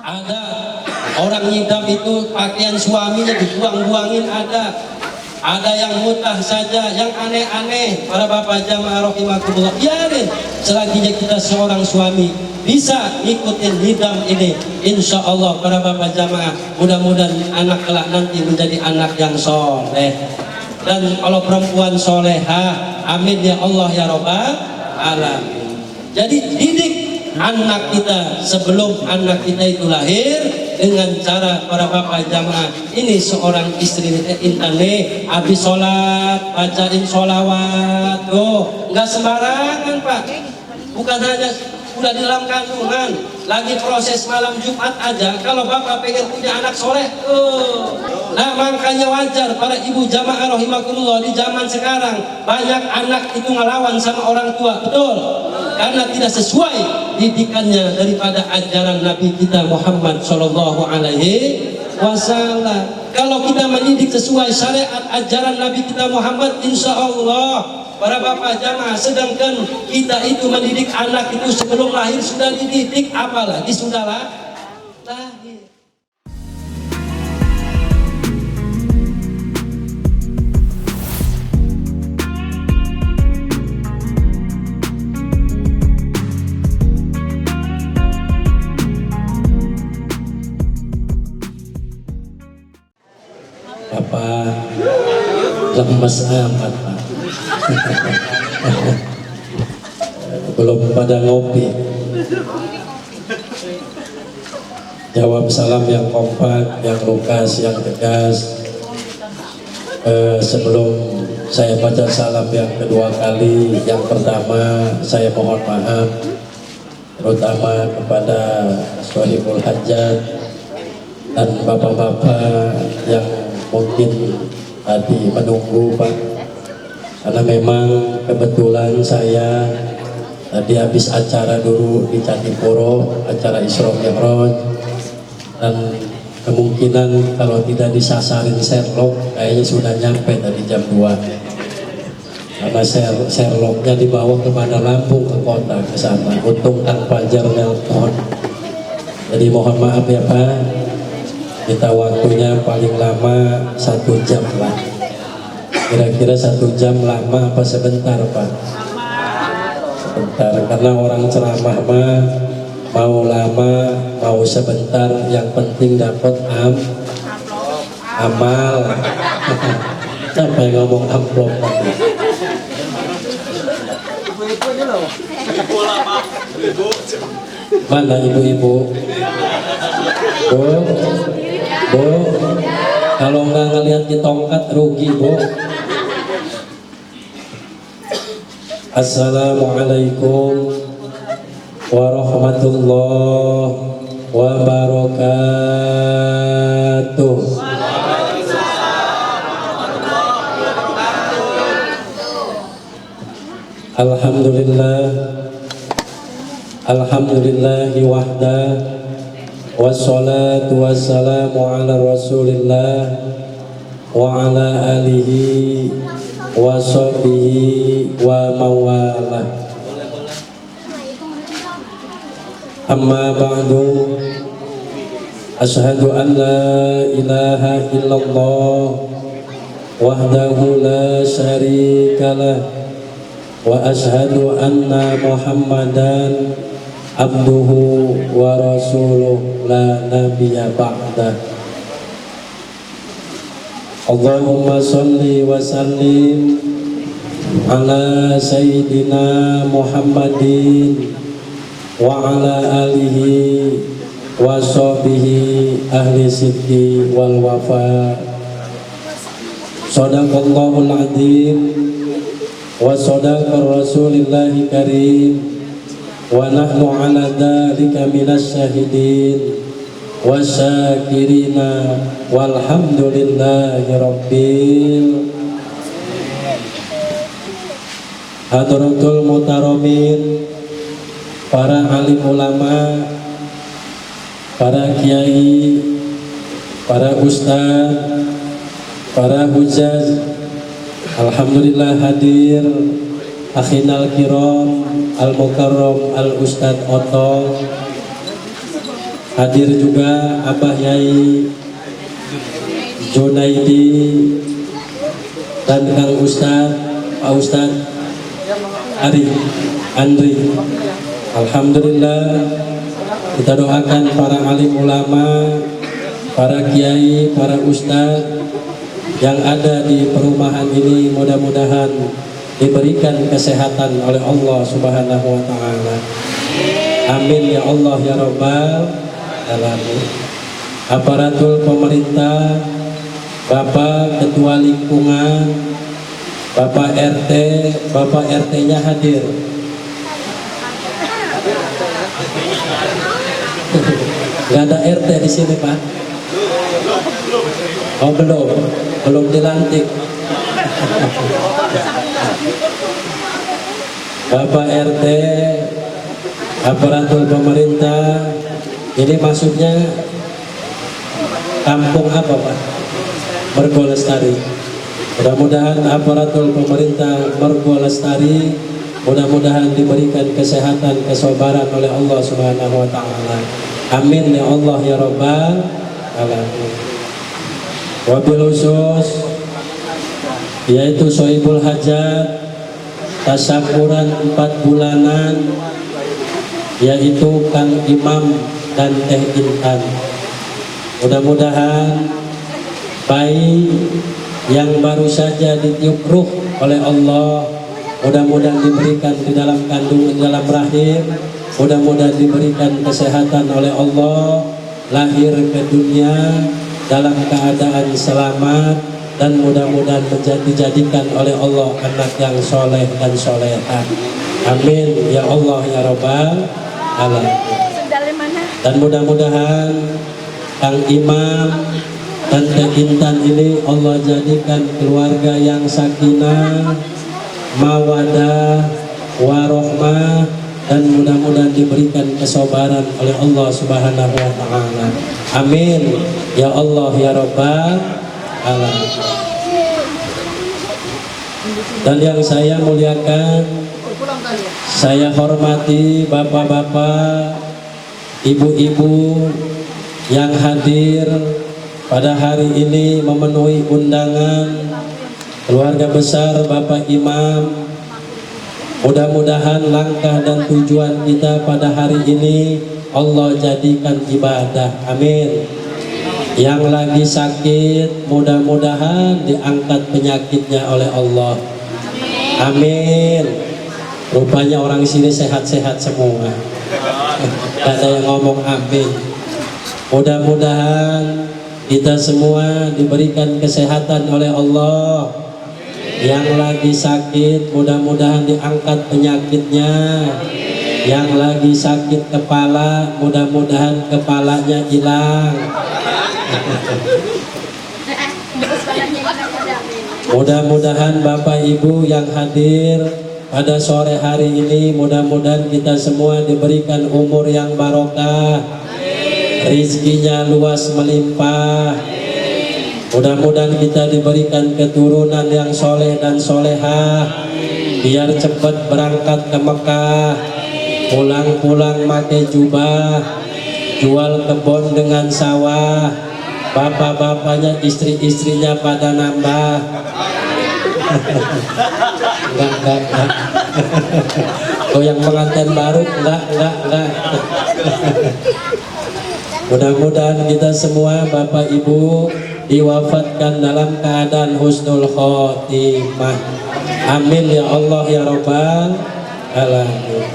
Ada orang ngidam itu pakaian suaminya dibuang-buangin, ada yang mutah saja, yang aneh-aneh. Para bapak jamaah rahimakumullah, biarin selagi kita seorang suami bisa ngikutin hidam ini, insya Allah para bapak jamaah, mudah-mudahan anak kelak nanti menjadi anak yang soleh. Dan kalau perempuan soleha, amin ya Allah ya Rabbal alamin. Jadi didik anak kita sebelum anak kita itu lahir dengan cara para bapak jamaah ini. Seorang istri intane habis sholat bacain sholawat, nggak sembarangan Pak, bukan hanya udah di dalam kandungan, lagi proses malam Jumat aja. Kalau bapak pengen punya anak soleh, nah makanya wajar para ibu jamaah rahimakumullah, di zaman sekarang banyak anak itu ngelawan sama orang tua, betul, karena tidak sesuai didikannya daripada ajaran Nabi kita Muhammad Shallallahu Alaihi Wasallam. Kalau kita mendidik sesuai syariat ajaran Nabi kita Muhammad, insya Allah para bapak jamaah, sedangkan kita itu mendidik anak itu sebelum lahir sudah dididik, apalagi sudah lahir. Bapak lemes amat Pak. Belum pada ngopi. Jawab salam yang kompak, yang lugas, yang tegas. Sebelum saya baca salam yang kedua kali, yang pertama saya mohon maaf terutama kepada Sohibul Hajat dan bapak-bapak yang mungkin tadi menunggu Pak, karena memang kebetulan saya tadi habis acara dulu di Candipuro, acara Isra Mi'raj, dan kemungkinan kalau tidak disasarin Sherlock kayaknya sudah nyampe tadi jam 2, karena Sherlocknya dibawa ke mana, Lampung, ke kota, ke sana. Untung Kang Fajar nelpon, jadi mohon maaf ya Pak, kita waktunya paling lama 1 jam lah. Kira-kira 1 jam lama apa sebentar Pak? Sebentar, karena orang ceramah mah mau lama mau sebentar, yang penting dapat amal. Sampai ngomong amplop tadi. Mana ibu-ibu? Bu, kalau nggak ngelihat di tongkat rugi Bu. Assalamualaikum warahmatullahi wabarakatuh. Alhamdulillah, alhamdulillahi wahda, wassalatu wassalamu ala rasulillah wa ala alihi wa sahbihi wa mawalah. Amma ba'du, ashhadu an la ilaha illallah wahdahu la syarikalah, wa ashhadu anna muhammadan abduhu wa rasuluh la nabiyya ba'dah. Allahumma salli wa sallim ala sayyidina Muhammadin wa ala alihi wa sahbihi ahli sidqi wal wafa. Sadaqallahul azim wa sadaqa rasulillahi karim, wa nahnu ala dhalika minas syahidin wa syakirina walhamdulillahi rabbil. Hadratul mutaromin, para alim ulama, para kiai, para ustadz, para hujjaj, alhamdulillah hadir. Akhinal kiram al mukarram al ustadz Oto, Hadir juga Abah Yai Junaidi dan Kang Ustad, Pak Ustad Andri. Alhamdulillah, kita doakan para alim ulama, para kiai, para ustad yang ada di perumahan ini, mudah-mudahan diberikan kesehatan oleh Allah Subhanahu wa Ta'ala. Amin ya Allah ya Rabbal alamin. Aparatur pemerintah, Bapak Ketua Lingkungan, Bapak RT, Bapak RT-nya hadir. Gak ada RT di sini, Pak. Oh belum dilantik. Bapak RT, aparatur pemerintah, ini maksudnya kampung apa, Pak? Mergo Lestari. Mudah-mudahan aparatur pemerintah Mergo Lestari mudah-mudahan diberikan kesehatan, kesabaran oleh Allah Subhanahu wa Ta'ala. Amin ya Allah ya Rabbal alamin. Wabil khusus yaitu Sohibul Hajat tasyakuran 4 bulanan, yaitu Kang Imam dan Teh Intan. Mudah-mudahan bayi yang baru saja ditiup ruh oleh Allah, mudah-mudahan diberikan di dalam kandungan, di dalam rahim, mudah-mudahan diberikan kesehatan oleh Allah, lahir ke dunia dalam keadaan selamat, dan mudah-mudahan dijadikan oleh Allah anak yang soleh dan solehah. Amin ya Allah ya Rabbal alamin. Dan mudah-mudahan Kang Imam dan Teh Intan ini Allah jadikan keluarga yang sakinah, mawadah, warohmah, dan mudah-mudahan diberikan kesabaran oleh Allah Subhanahu wa Ta'ala. Amin ya Allah ya Rabbal alamin. Dan yang saya muliakan, saya hormati bapak-bapak, ibu-ibu yang hadir pada hari ini memenuhi undangan keluarga besar Bapak Imam. Mudah-mudahan langkah dan tujuan kita pada hari ini Allah jadikan ibadah. Amin. Yang lagi sakit mudah-mudahan diangkat penyakitnya oleh Allah. Amin. Rupanya orang sini sehat-sehat semua. Gak ada yang ngomong amin. Mudah-mudahan kita semua diberikan kesehatan oleh Allah. Yang lagi sakit mudah-mudahan diangkat penyakitnya. Yang lagi sakit kepala mudah-mudahan kepalanya hilang. Mudah-mudahan Bapak Ibu yang hadir pada sore hari ini, mudah-mudahan kita semua diberikan umur yang barokah, rizkinya luas melimpah. Mudah-mudahan kita diberikan keturunan yang soleh dan solehah, biar cepat berangkat ke Mekah, pulang-pulang pakai jubah, jual kebun dengan sawah, bapak-bapaknya, istri-istrinya pada nambah. Enggak. Oh, yang pengantin baru enggak. Mudah-mudahan kita semua Bapak Ibu diwafatkan dalam keadaan husnul khotimah. Amin ya Allah ya Rabbal alamin.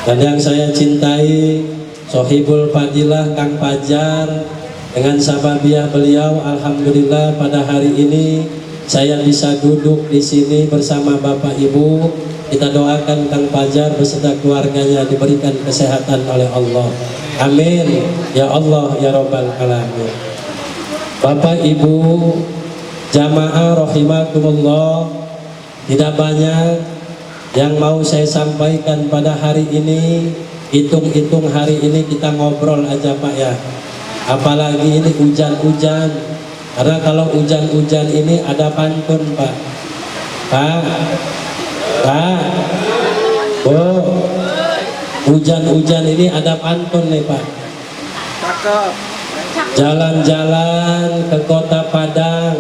Dan yang saya cintai Sohibul Fadilah Kang Fajar, dengan sababiah beliau alhamdulillah pada hari ini saya bisa duduk di sini bersama Bapak Ibu. Kita doakan Kang Fajar beserta keluarganya diberikan kesehatan oleh Allah. Amin ya Allah ya Rabbal alamin. Bapak Ibu jamaah rahimakumullah, tidak banyak yang mau saya sampaikan pada hari ini. Hitung-hitung hari ini kita ngobrol aja Pak ya. Apalagi ini hujan-hujan. Karena kalau hujan-hujan ini ada pantun Pak. Hujan-hujan ini ada pantun nih Pak. Jalan-jalan ke kota Padang.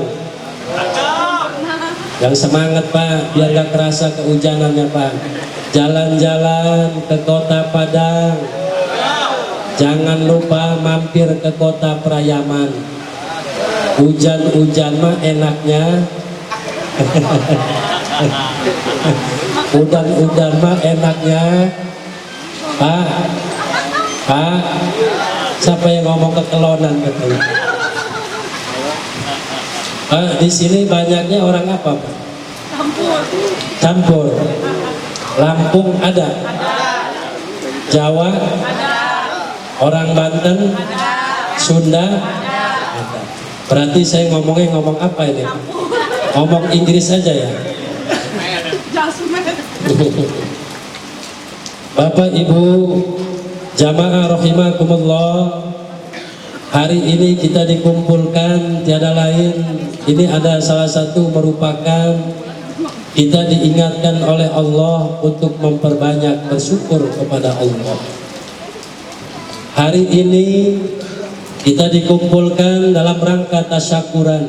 Yang semangat Pak, biar gak kerasa kehujanannya Pak. Jalan-jalan ke kota Padang. Jangan lupa mampir ke kota Prayaman. Hujan-hujan mah enaknya. Udan-udan mah enaknya. Pak, siapa yang ngomong kekelonan katanya? Pak, di sini banyaknya orang apa Pak? Campur. Lampung ada? Jawa? Orang Banten? Sunda? Ada. Berarti saya ngomong apa ini? Ngomong Inggris saja ya? Bapak Ibu jamaah rahimakumullah, hari ini kita dikumpulkan tiada lain, ini ada salah satu merupakan kita diingatkan oleh Allah untuk memperbanyak bersyukur kepada Allah. Hari ini kita dikumpulkan dalam rangka tasyakuran.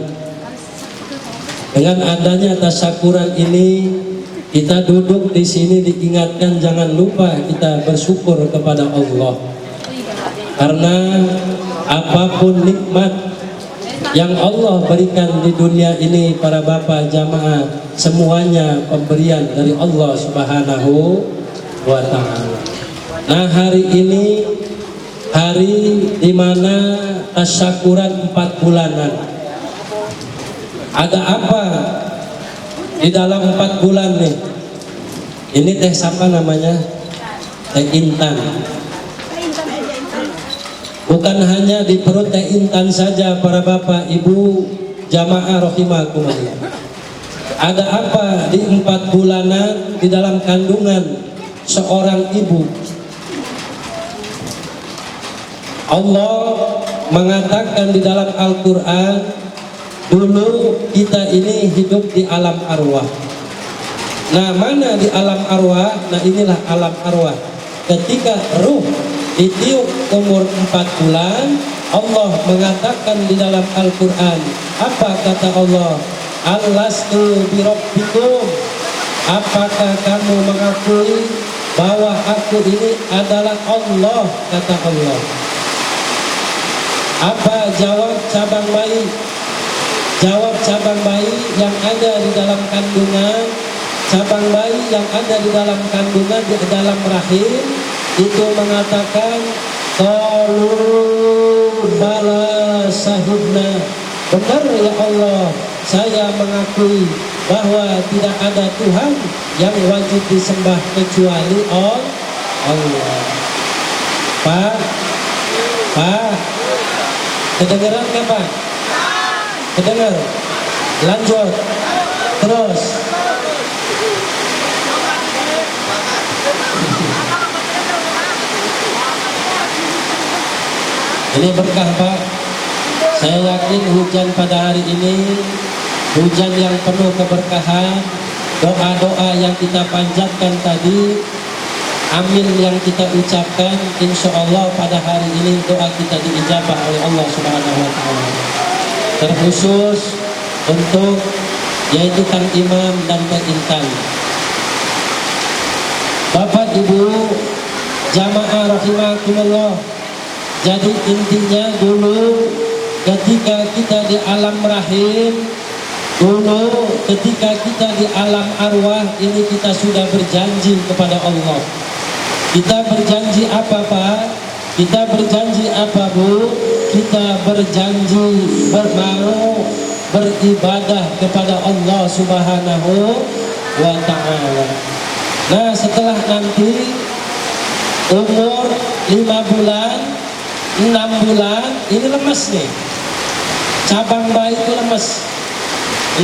Dengan adanya tasyakuran ini, kita duduk di sini diingatkan jangan lupa kita bersyukur kepada Allah. Karena apapun nikmat yang Allah berikan di dunia ini para bapak jamaah, semuanya pemberian dari Allah Subhanahu wa ta'ala. Nah, hari ini hari di mana tasyakuran 4 bulanan. Ada apa di dalam 4 bulan nih? Ini teh siapa namanya? Teh Intan. Bukan hanya di perut teh Intan saja para bapak ibu jamaah rahimakumullah. Ada apa di 4 bulanan di dalam kandungan seorang ibu? Allah mengatakan di dalam Al-Quran, dulu kita ini hidup di alam arwah. Nah, mana di alam arwah? Nah, inilah alam arwah. Ketika ruh ditiup umur 4 bulan, Allah mengatakan di dalam Al-Quran, apa kata Allah? Alastu birabbikum, apakah kamu mengakui bahwa aku ini adalah Allah, kata Allah. Apa jawab cabang bayi? Jawab cabang bayi yang ada di dalam kandungan, cabang bayi yang ada di dalam kandungan, di dalam rahim, itu mengatakan, qalu bala sahibna, benar ya Allah, saya mengakui bahwa tidak ada Tuhan yang wajib disembah kecuali Allah. Pak, kedengeran nggak Pak? Kedengar? Lanjut. Terus. Ini berkah Pak. Saya yakin hujan pada hari ini, hujan yang penuh keberkahan, doa-doa yang kita panjatkan tadi, amin yang kita ucapkan, insya Allah pada hari ini doa kita diijabah oleh Allah Subhanahu wa ta'ala. Terkhusus untuk yaitu Kang Imam dan Teh Intan. Bapak Ibu jamaah rahimakumullah, jadi intinya dulu ketika kita di alam rahim, dulu ketika kita di alam arwah ini, kita sudah berjanji kepada Allah. Kita berjanji apa Pak? Kita berjanji apa Bu? Kita berjanji mau beribadah kepada Allah Subhanahu wa ta'ala. Nah, setelah nanti umur 5 bulan, 6 bulan, ini lemes nih. Cabang bayi itu lemes.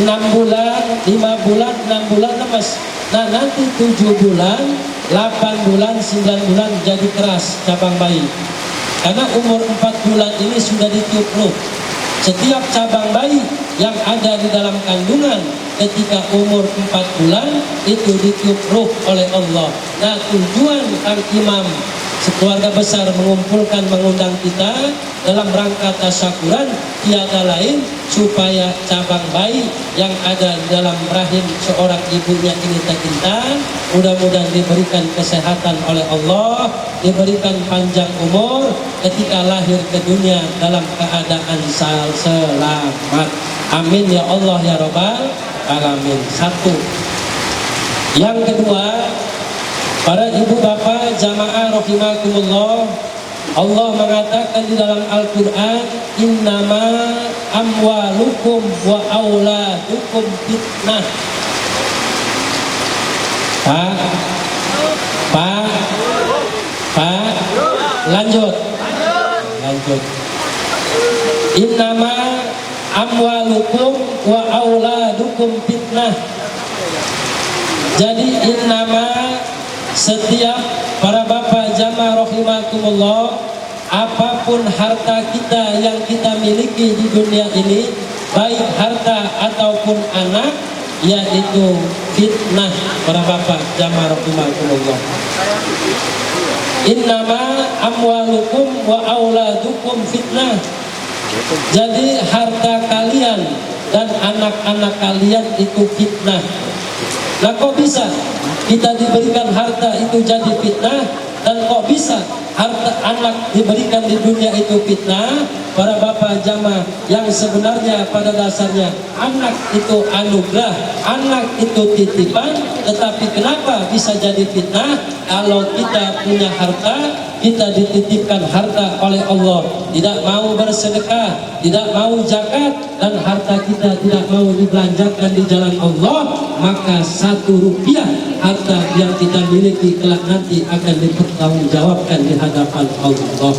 6 bulan, 5 bulan, 6 bulan lemes. Nah, nanti 7 bulan, 8 bulan, 9 bulan jadi keras cabang bayi. Karena umur 4 bulan ini sudah ditiup ruh. Setiap cabang bayi yang ada di dalam kandungan ketika umur 4 bulan itu ditiup ruh oleh Allah. Nah, tujuan Kang Imam sekeluarga besar mengumpulkan mengundang kita dalam rangka tasyakuran tiada lain supaya cabang bayi yang ada di dalam rahim seorang ibunya ini terkintan, mudah-mudahan diberikan kesehatan oleh Allah, diberikan panjang umur ketika lahir ke dunia dalam keadaan selamat. Amin ya Allah ya Rabbal Alamin. Satu. Yang kedua, para ibu bapak jamaah rahimakumullah, Allah mengatakan di dalam Al-Quran, innama amwalukum wa auladukum fitnah. Pak, lanjut. Innama amwalukum wa auladukum fitnah. Jadi innama, setiap para bapak jamaah rahimakumullah, apapun harta kita yang kita miliki di dunia ini, baik harta ataupun anak, yaitu fitnah para bapak jamaah rahimakumullah. Innama amwalukum wa auladukum fitnah. Jadi harta kalian dan anak-anak kalian itu fitnah. Nah, kok bisa kita diberikan harta itu jadi fitnah, dan kok bisa harta anak diberikan di dunia itu fitnah? Para bapak jamaah, yang sebenarnya pada dasarnya anak itu anugerah, anak itu titipan, tetapi kenapa bisa jadi fitnah? Kalau kita punya harta, kita dititipkan harta oleh Allah, tidak mau bersedekah, tidak mau zakat, dan harta kita tidak mau dibelanjakan di jalan Allah, maka 1 rupiah harta yang kita miliki kelak nanti akan dipertanggungjawabkan di hadapan Allah.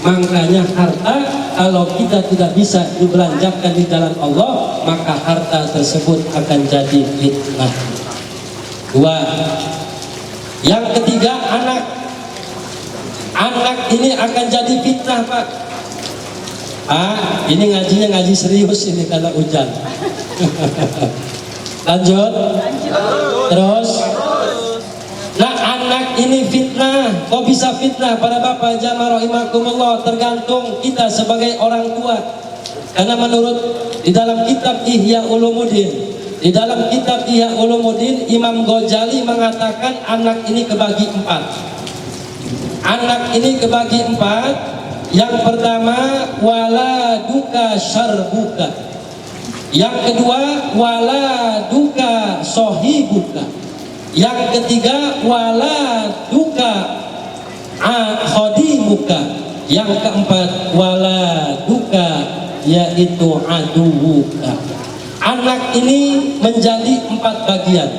Makanya harta kalau kita tidak bisa dibelanjakan di jalan Allah, maka harta tersebut akan jadi fitnah. 2. Yang ketiga, anak. Anak ini akan jadi fitnah, Pak. Ini ngajinya ngaji serius ini karena hujan. Lanjut. Terus. Nah, anak ini fitnah. Kok bisa fitnah? Para bapak jamaah rahimakumullah, tergantung kita sebagai orang tua. Karena menurut di dalam kitab Ihya Ulumuddin, Imam Ghazali mengatakan anak ini kebagi 4. Anak ini kebagi 4. Yang pertama, waladuka syarbuka. Yang kedua, waladuka sohibuka. Yang ketiga, waladuka khodimuka. Yang keempat, waladuka, yaitu aduwuka. Anak ini menjadi 4 bagian.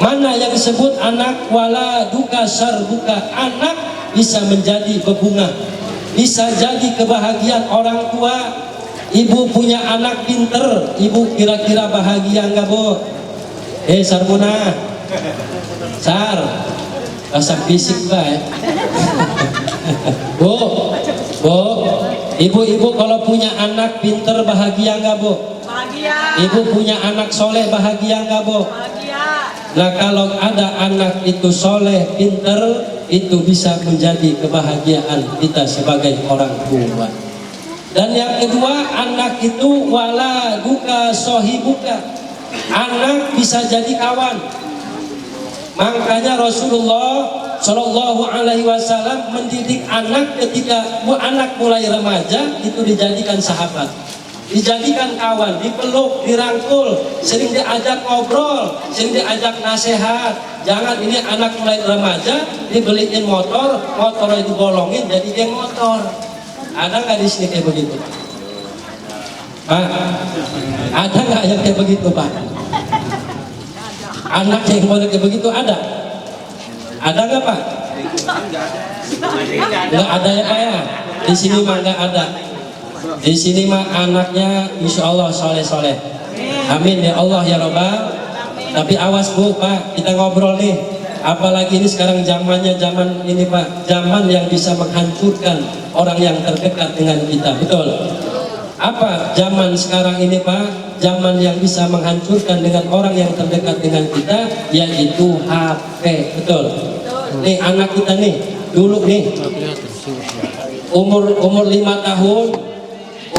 Mana yang disebut anak waladuka syarbuka? Anak bisa menjadi bebungah, bisa jadi kebahagiaan orang tua. Ibu punya anak pinter, ibu kira-kira bahagia enggak, Bu? Sarmuna, Sar, rasa fisik baik. Bu, ibu-ibu kalau punya anak pinter bahagia enggak, Bu? Bahagia. Ibu punya anak soleh bahagia enggak, Bu? Bahagia. Nah, kalau ada anak itu soleh, pinter, itu bisa menjadi kebahagiaan kita sebagai orang tua. Dan yang kedua, anak itu waladuka sohibuka. Anak bisa jadi kawan. Makanya Rasulullah Shallallahu Alaihi Wasallam mendidik anak ketika anak mulai remaja itu dijadikan sahabat, dijadikan kawan, dipeluk, dirangkul, sering diajak ngobrol, sering diajak nasihat. Jangan ini anak mulai remaja dibeliin motor, motornya dibolongin jadi geng motor. Ada nggak di sini kayak begitu, Pak? Ada nggak yang kayak begitu, Pak? Anak yang boleh kayak begitu ada? Ada nggak, Pak? Nggak ada ya, Pak ya? Di sini mah nggak ada. Di sini mah anaknya insya Allah soleh-soleh. Amin ya Allah ya Rabbal. Tapi awas, Bu, Pak, kita ngobrol nih. Apalagi ini sekarang zamannya zaman ini, Pak, zaman yang bisa menghancurkan orang yang terdekat dengan kita. Betul? Apa zaman sekarang ini, Pak? Zaman yang bisa menghancurkan dengan orang yang terdekat dengan kita, yaitu HP. Betul? Nih anak kita nih, dulu nih, umur 5 tahun,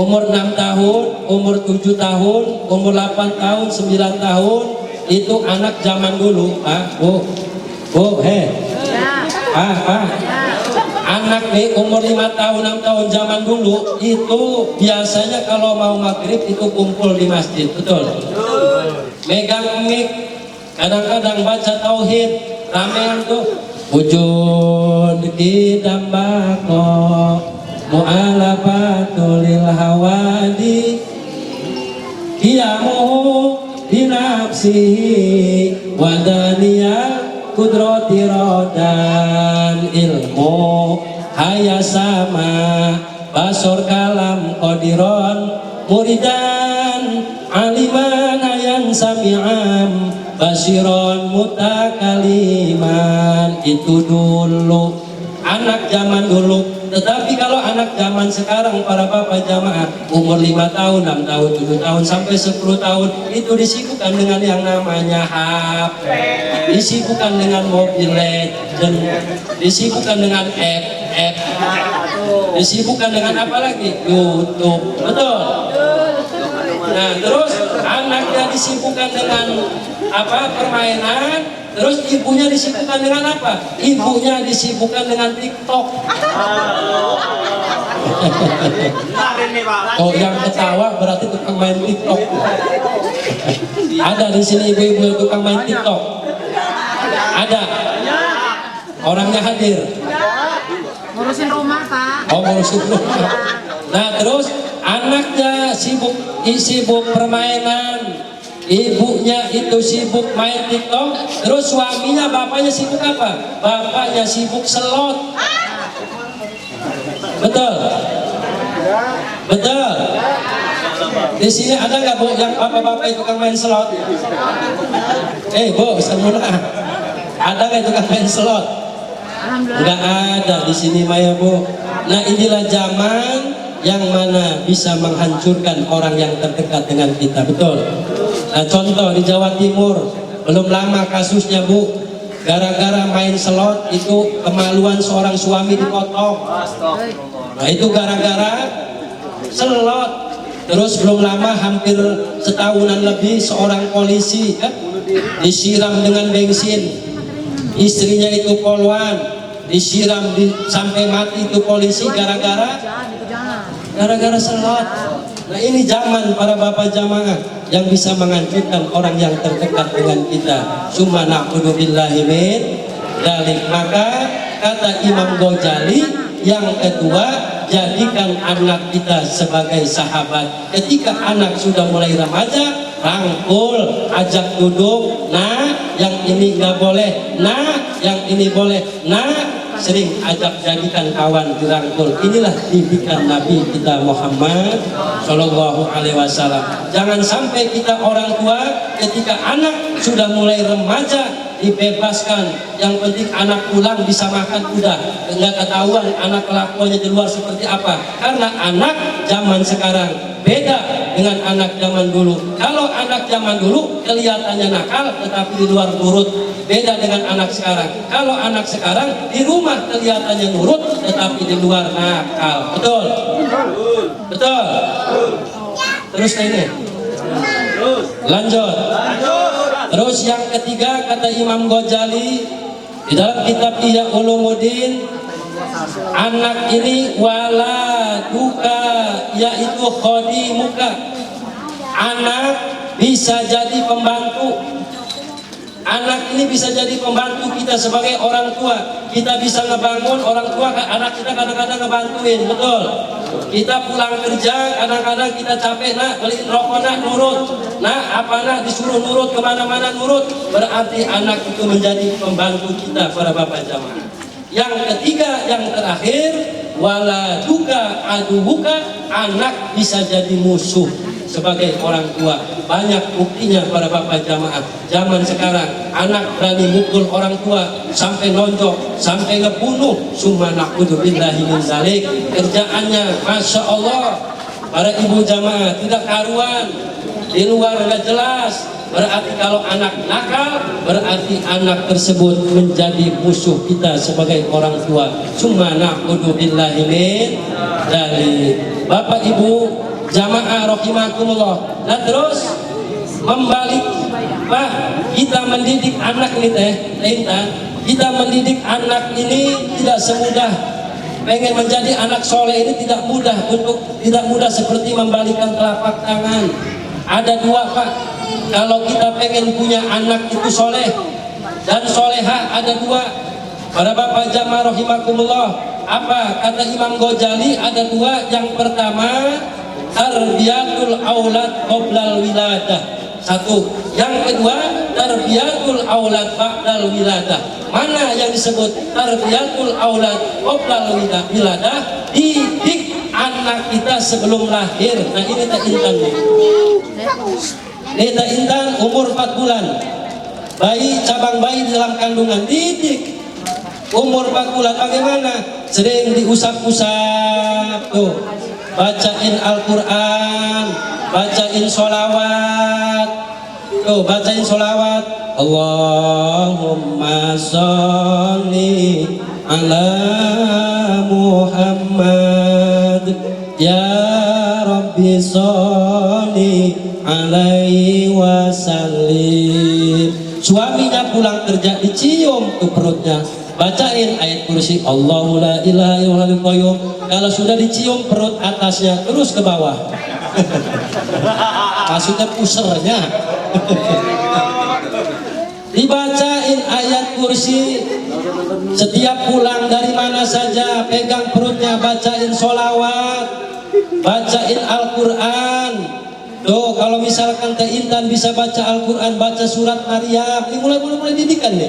umur 6 tahun, umur 7 tahun, umur 8 tahun, 9 tahun, itu anak zaman dulu, Pak, Bu, Pak. Anak nih umur 5 tahun, 6 tahun zaman dulu itu biasanya kalau mau maghrib itu kumpul di masjid, betul? Megang mic, kadang-kadang baca tauhid, ramean tuh. Wujud kidambako mu'alafatul hawadi kiamuhu binafsihi wadaniyah kudrati rodan ilmu haya sama basor kalam qadiron muridan aliman hayan sami'am basiron mutakaliman. Itu dulu anak zaman dulu. Tetapi kalau anak zaman sekarang, para bapak jamaah, umur 5 tahun, 6 tahun, 7 tahun sampai 10 tahun itu disibukkan dengan yang namanya HP, disibukkan dengan Mobile Legends, disibukkan dengan app, disibukkan dengan apa lagi? YouTube, betul? Nah, terus anaknya disibukkan dengan apa? Permainan. Terus ibunya disibukkan dengan apa? Ibunya disibukkan dengan TikTok. Oh, yang ketawa berarti tukang main TikTok. Ada di sini ibu-ibu tukang main TikTok? Ada. Orangnya hadir. Ngurusin rumah, Pak. Oh, ngurusin rumah. Nah, terus anaknya sibuk permainan. Ibunya itu sibuk main TikTok, terus suaminya, bapaknya sibuk apa? Bapaknya sibuk selot. Betul? Betul? Di sini ada nggak, Bu, yang bapak-bapak itu tukang main selot? Bu, semula. Ada nggak tukang main selot? Nggak ada di sini, Maya, Bu. Nah, inilah zaman yang mana bisa menghancurkan orang yang terdekat dengan kita, betul? Nah, contoh di Jawa Timur belum lama kasusnya, Bu, gara-gara main slot itu kemaluan seorang suami dipotong. Nah, itu gara-gara slot. Terus belum lama, hampir setahunan lebih, seorang polisi disiram dengan bensin, istrinya itu poluan, disiram sampai mati itu polisi gara-gara slot. Nah, ini zaman para bapak jamaah yang bisa menghancurkan orang yang terdekat dengan kita. Summa na'udzu billahi min dzalik. Maka kata Imam Ghazali yang kedua, jadikan anak kita sebagai sahabat. Ketika anak sudah mulai remaja, rangkul, ajak duduk. Nah, yang ini nggak boleh. Nah, yang ini boleh. Nah, sering ajak, jadikan kawan, dirangkul. Inilah didikan Nabi kita Muhammad Shallallahu Alaihi Wasallam. Jangan sampai kita orang tua ketika anak sudah mulai remaja dibebaskan. Yang penting anak pulang bisa makan, udah nggak ketahuan anak kelakuannya di luar seperti apa. Karena anak zaman sekarang beda dengan anak zaman dulu. Kalau anak zaman dulu kelihatannya nakal tetapi di luar nurut, beda dengan anak sekarang. Kalau anak sekarang di rumah kelihatannya nurut tetapi di luar nakal. Betul? Betul? Terus ini. Lanjut. Terus yang ketiga, kata Imam Ghazali di dalam kitab Ihya Ulumuddin, anak ini wala duka, yaitu khodimuka. Anak bisa jadi pembantu. Anak ini bisa jadi pembantu kita sebagai orang tua. Kita bisa ngebangun orang tua, anak kita kadang-kadang ngebantuin, betul? Kita pulang kerja, kadang-kadang kita capek, nak beliin rokok, nak nurut. Nah, apa nak disuruh nurut kemana-mana nurut. Berarti anak itu menjadi pembantu kita, para bapak jamaah. Yang ketiga, yang terakhir, wala duka adubuka, anak bisa jadi musuh sebagai orang tua. Banyak buktinya para bapak jamaah. Zaman sekarang anak berani mukul orang tua sampai nonjok, sampai ngebunuh. Summa na'udzu billahi min dzalik. Kerjaannya masya Allah, para ibu jamaah tidak karuan, di luar nggak jelas, Berarti kalau anak nakal, berarti anak tersebut menjadi musuh kita sebagai orang tua. Summa na'udzu billahi min dari Bapak Ibu jamaah rahimakumullah. Nah terus membalik, Pak, kita mendidik anak ini kita mendidik anak ini tidak semudah. Pengen menjadi anak soleh ini tidak mudah seperti membalikkan telapak tangan. Ada dua, Pak. Kalau kita pengen punya anak itu soleh dan soleha, ada dua. Para bapak jamaah rahimakumullah, apa kata Imam Ghazali? Ada dua. Yang pertama, tarbiyatul aulad qoblal wiladah. Satu. Yang kedua, tarbiyatul aulad ba'dal wiladah. Mana yang disebut tarbiyatul aulad qoblal wiladah? Didik anak kita sebelum lahir. Nah ini tak intan nih. Ini tak intan umur 4 bulan. Bayi, cabang bayi di dalam kandungan, didik. Umur 4 bulan bagaimana? Sering diusap-usap tuh. Bacain Al-Quran, bacain sholawat. Tuh, bacain sholawat. Allahumma sholli ala Muhammad, ya Rabbi sholli alaihi wasallim. Suaminya pulang kerja dicium ke perutnya, bacain ayat kursi Allahu la ilaha illallahul qayyum. Kalau sudah dicium perut atasnya terus ke bawah. Maksudnya pusernya. Dibacain ayat kursi setiap pulang dari mana saja, pegang perutnya, bacain sholawat, bacain Al-Quran. Tuh kalau misalkan Teh Intan bisa baca Al-Quran, baca surat Maryam, ini mulai didikan nih.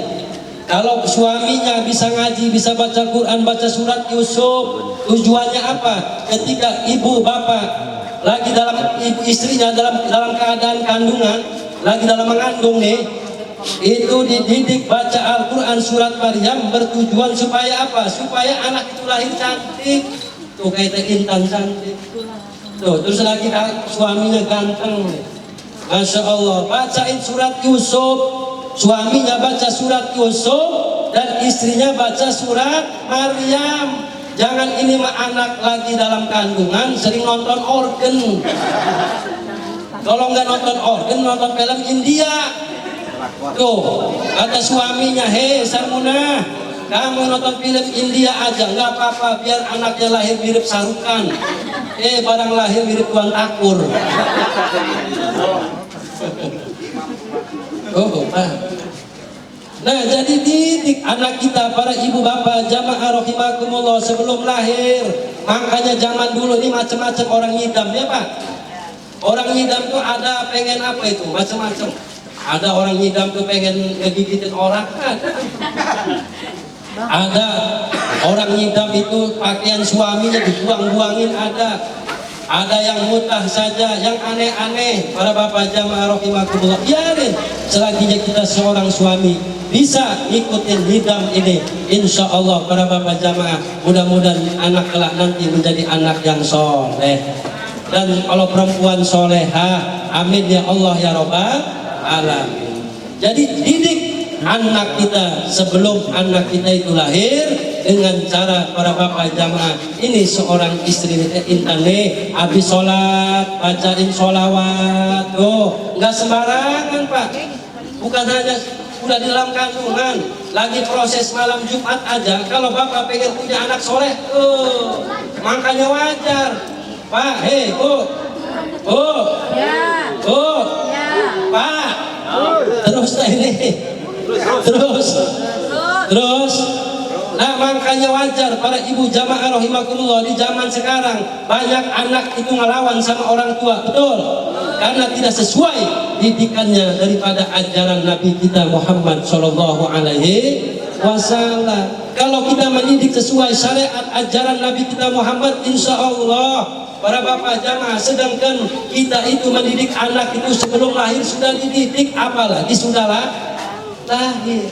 Kalau suaminya bisa ngaji, bisa baca Quran, baca surat Yusuf, tujuannya apa? Ketika ibu bapak lagi dalam istrinya dalam keadaan kandungan, lagi dalam mengandung nih, itu dididik baca Al-Quran surat Maryam, bertujuan supaya apa? Supaya anak itu lahir cantik. Tuh kayak Teh Intan cantik. Tuh terus lagi suaminya ganteng. Masya Allah, bacain surat Yusuf. Suaminya baca surat Yusuf dan istrinya baca surat Maryam. Jangan ini mah anak lagi dalam kandungan sering nonton organ. Kalau nggak nonton organ, nonton film India. Tuh kata suaminya, hei Sarmuna, kamu nonton film India aja nggak apa-apa, biar anaknya lahir mirip Sarukan. Barang lahir mirip Tuan Takur. Pak. Nah jadi didik anak kita, para ibu bapak jamaah rahimakumullah, sebelum lahir. Makanya zaman dulu ini macam-macam orang ngidam ya Pak. Orang ngidam tuh ada pengen apa itu, macam-macam. Ada orang ngidam tuh pengen ngegigitin orang, ada orang ngidam itu pakaian suaminya dibuang-buangin, ada yang mutah saja, yang aneh-aneh. Para bapak jamaah rahimakumullah, biarin selaginya kita seorang suami bisa ikutin hidam ini. Insya Allah para bapak jamaah, mudah-mudahan anak kelak nanti menjadi anak yang soleh. Dan kalau perempuan soleha, amin ya Allah ya Rabbal alamin. Jadi didik anak kita sebelum anak kita itu lahir dengan cara para bapak jamaah. Ini seorang istri Intan nih, habis sholat bacain sholawat. Tuh nggak sembarangan Pak, bukan hanya udah di dalam kandungan, lagi proses malam Jumat aja. Kalau bapak pengen punya anak soleh, makanya wajar Pak. Pak, terus ini terus nah makanya wajar para ibu jamaah rahimakumullah, di zaman sekarang banyak anak itu ngelawan sama orang tua, betul, karena tidak sesuai didikannya daripada ajaran Nabi kita Muhammad Shallallahu Alaihi Wasallam. Kalau kita mendidik sesuai syariat ajaran Nabi kita Muhammad, insya Allah para bapak jamaah, sedangkan kita itu mendidik anak itu sebelum lahir sudah dididik, apalagi sudah lahir.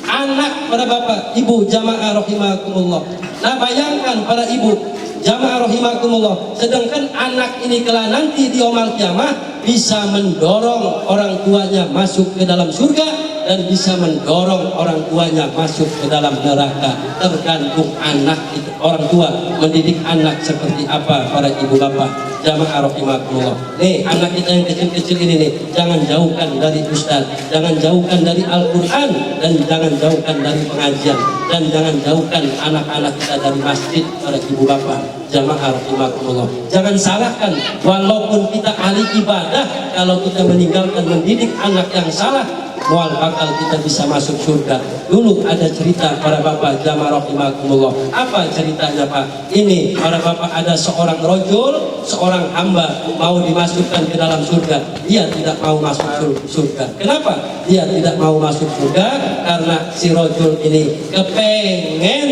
Anak para bapak ibu jamaah rahimakumullah. Nah bayangkan para ibu, jamaah rahimakumullah. Sedangkan anak ini kelak nanti di yaumul kiamah bisa mendorong orang tuanya masuk ke dalam surga dan bisa mendorong orang tuanya masuk ke dalam neraka. Tergantung anak itu, orang tua mendidik anak seperti apa para ibu bapak. Jamaah rahimakumullah. Nih anak kita yang kecil-kecil ini nih, jangan jauhkan dari ustaz, jangan jauhkan dari Al-Quran, dan jangan jauhkan dari pengajian, dan jangan jauhkan anak-anak kita dari masjid para ibu bapak. Jamaah rahimakumullah. Jangan salahkan, walaupun kita ahli ibadah, kalau kita meninggalkan mendidik anak yang salah, mual bakal kita bisa masuk surga. Dulu ada cerita para bapak jamaah rahimakumullah. Apa ceritanya Pak? Ini para bapak, ada seorang rojul, seorang hamba mau dimasukkan ke dalam surga. Dia tidak mau masuk surga. Kenapa? Dia tidak mau masuk surga karena si rojul ini kepengen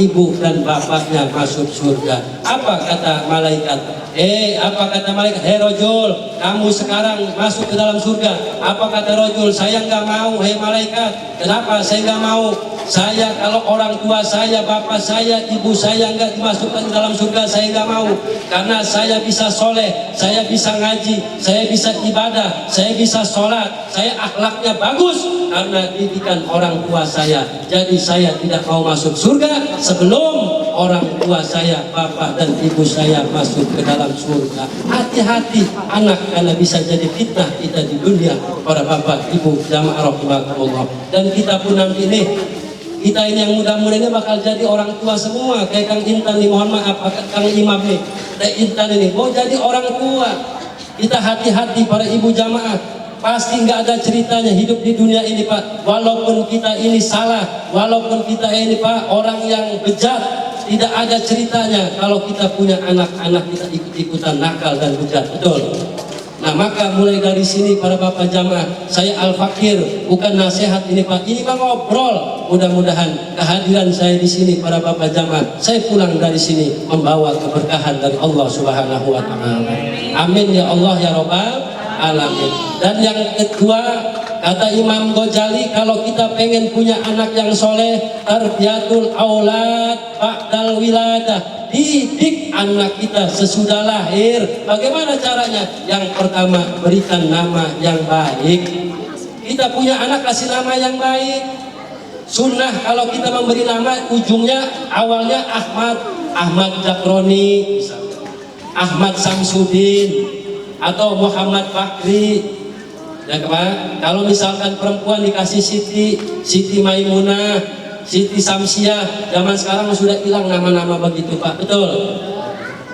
ibu dan bapaknya masuk surga. Apa kata malaikat? Apa kata malaikat? Hei rojul, kamu sekarang masuk ke dalam surga. Apa kata rojul? Saya nggak mau. Hei malaikat, kenapa saya nggak mau? Saya kalau orang tua saya, bapak saya, ibu saya nggak dimasukkan ke dalam surga, saya nggak mau. Karena saya bisa soleh, saya bisa ngaji, saya bisa ibadah, saya bisa sholat, saya akhlaknya bagus karena didikan orang tua saya. Jadi saya tidak mau masuk surga sebelum orang tua saya, bapak dan ibu saya masuk ke dalam surga. Hati-hati anak, karena bisa jadi fitnah kita di dunia. Para bapak, ibu, jamaah rahimakumullah. Dan kita pun nanti nih, kita ini yang muda-muda ini bakal jadi orang tua semua. Kayak Kang Intan nih, mohon maaf Kang Imam nih, Intan ini mau jadi orang tua. Kita hati-hati para ibu jamaah. Pasti nggak ada ceritanya hidup di dunia ini Pak. Walaupun kita ini salah, walaupun kita ini Pak orang yang bejat, tidak ada ceritanya kalau kita punya anak-anak kita ikut-ikutan nakal dan bejat. Betul. Nah maka mulai dari sini para bapak jamaah, saya Al-Fakir, bukan nasihat ini Pak, ini Pak ngobrol. Mudah-mudahan kehadiran saya di sini para bapak jamaah, saya pulang dari sini membawa keberkahan dari Allah Subhanahu wa taala. Amin ya Allah ya Rabbal alamin. Dan yang kedua, kata Imam Ghazali, kalau kita pengen punya anak yang soleh, tarbiyatul aulad ba'dal wiladah, didik anak kita sesudah lahir. Bagaimana caranya? Yang pertama, berikan nama yang baik. Kita punya anak, kasih nama yang baik. Sunnah kalau kita memberi nama, ujungnya awalnya Ahmad Jakroni, Ahmad Samsudin, atau Muhammad Bakri. Ya Pak, kalau misalkan perempuan dikasih Siti Maimunah, Siti Samsiah. Zaman sekarang sudah hilang nama-nama begitu Pak. Betul.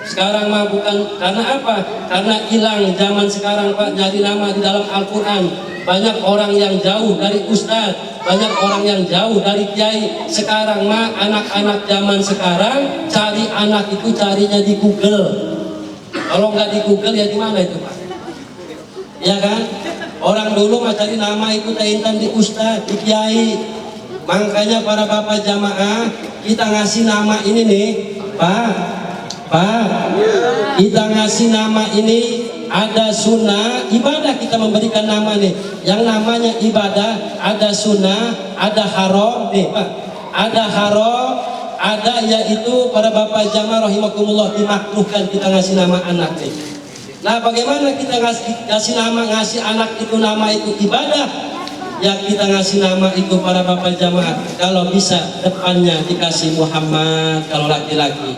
Sekarang mah bukan, karena apa? Karena hilang zaman sekarang Pak, nyari nama di dalam Al-Quran. Banyak orang yang jauh dari ustadz, banyak orang yang jauh dari kiai. Sekarang mah anak-anak zaman sekarang cari anak itu carinya di Google. Kalau nggak di Google ya di mana itu Pak? Ya kan? Orang dulu mah cari nama itu intan di ustadz, di kiai. Makanya para bapak jamaah, kita ngasih nama ini nih, Pak, kita ngasih nama ini ada sunnah ibadah, kita memberikan nama nih. Yang namanya ibadah ada sunnah, ada haram nih Pak, ada haram, ada yaitu para bapak jamaah rahimakumullah dimakruhkan kita ngasih nama anak nih. Nah bagaimana kita ngasih nama, ngasih anak itu nama itu ibadah? Yang kita ngasih nama itu para bapak jamaah, kalau bisa depannya dikasih Muhammad kalau laki-laki,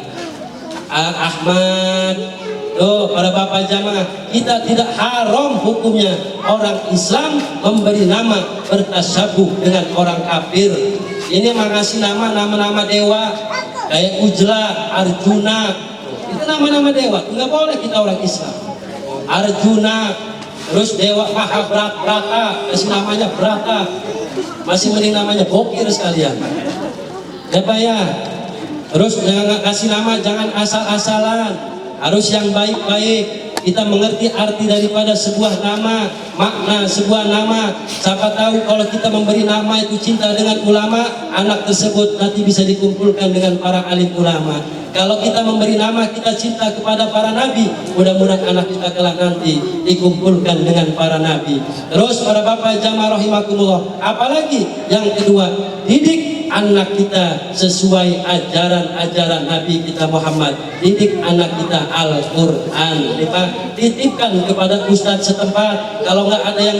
Ahmad. Tuh para bapak jamaah, kita tidak haram hukumnya orang Islam memberi nama bertasabuh dengan orang kafir. Ini mengasih nama-nama dewa kayak Ujla, Arjuna, itu nama-nama dewa. Nggak boleh kita orang Islam. Arjuna, terus dewa Mahabharata, kasih namanya Brata, masih mending namanya Bokir sekalian. Ya Pak ya. Terus jangan kasih nama, jangan asal-asalan, harus yang baik-baik. Kita mengerti arti daripada sebuah nama, makna sebuah nama. Siapa tahu kalau kita memberi nama itu cinta dengan ulama, anak tersebut nanti bisa dikumpulkan dengan para alim ulama. Kalau kita memberi nama, kita cinta kepada para nabi, mudah-mudahan anak kita kelak nanti dikumpulkan dengan para nabi. Terus para bapak jamaah rahimakumullah, apalagi yang kedua, didik anak kita sesuai ajaran-ajaran Nabi kita Muhammad. Didik anak kita Al-Quran. Titipkan kepada ustadz setempat. Kalau nggak ada yang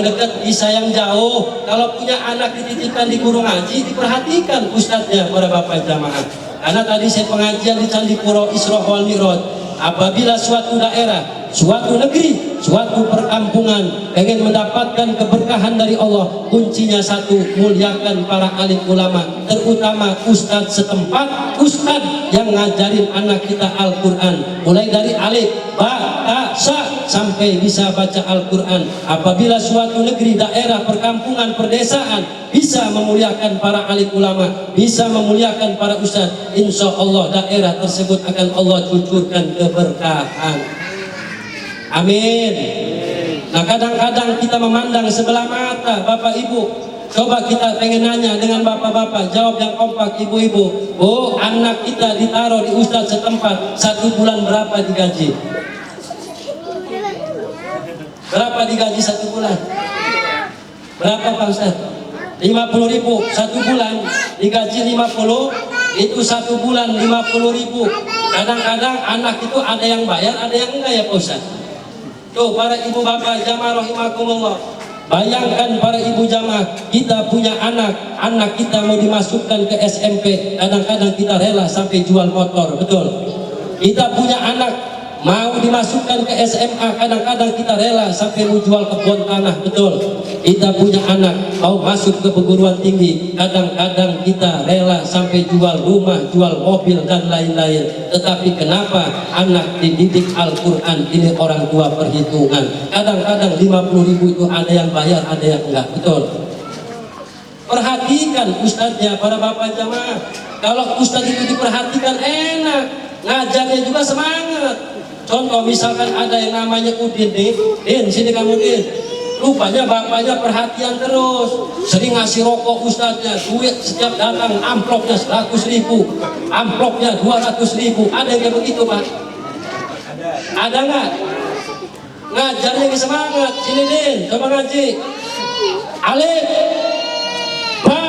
dekat bisa yang jauh. Kalau punya anak dititipkan di guru ngaji, diperhatikan ustadznya para bapak jamaah. Karena tadi saya pengajian di Candipuro Isra wal Mi'raj. Apabila suatu daerah, suatu negeri, suatu perkampungan ingin mendapatkan keberkahan dari Allah, kuncinya satu, muliakan para alim ulama, terutama ustadz setempat, ustadz yang ngajarin anak kita Al-Quran, mulai dari alif, ba, ta, sa, sampai bisa baca Al-Quran. Apabila suatu negeri, daerah, perkampungan, perdesaan bisa memuliakan para alim ulama, bisa memuliakan para ustadz, insya Allah daerah tersebut akan Allah cucurkan keberkahan. Amin. Nah, kadang-kadang kita memandang sebelah mata, Bapak Ibu. Coba kita pengen nanya dengan bapak-bapak, jawab yang kompak, ibu-ibu. Oh, anak kita ditaruh di ustadz setempat, 1 bulan berapa digaji? Berapa digaji 1 bulan? Berapa Pak Ustaz? 50.000 1 bulan, digaji 50, itu 1 bulan 50.000. Kadang-kadang anak itu ada yang bayar, ada yang enggak ya Pak Ustaz? Tuh para ibu bapak jamaah rahimakumullah, bayangkan para ibu jamaah, kita punya anak kita mau dimasukkan ke SMP, kadang-kadang kita rela sampai jual motor, betul? Kita punya anak mau dimasukkan ke SMA, kadang-kadang kita rela sampai mau jual kebun tanah, betul? Kita punya anak mau masuk ke perguruan tinggi, kadang-kadang kita rela sampai jual rumah, jual mobil dan lain-lain. Tetapi kenapa anak dididik Al-Quran ini orang tua perhitungan? Kadang-kadang 50.000 itu ada yang bayar, ada yang enggak, betul? Perhatikan ustadznya para bapak jamaah. Kalau ustadz itu diperhatikan enak, ngajarnya juga semangat. Contoh misalkan ada yang namanya Udin nih, Din sini kamu Din. Rupanya bapaknya perhatian terus, sering ngasih rokok ustadznya, duit setiap datang amplopnya 100.000, amplopnya 200.000. Ada yang kayak begitu Pak? Ada nggak? Ngajarnya semangat. Sini Din, coba ngaji. Alif, ba,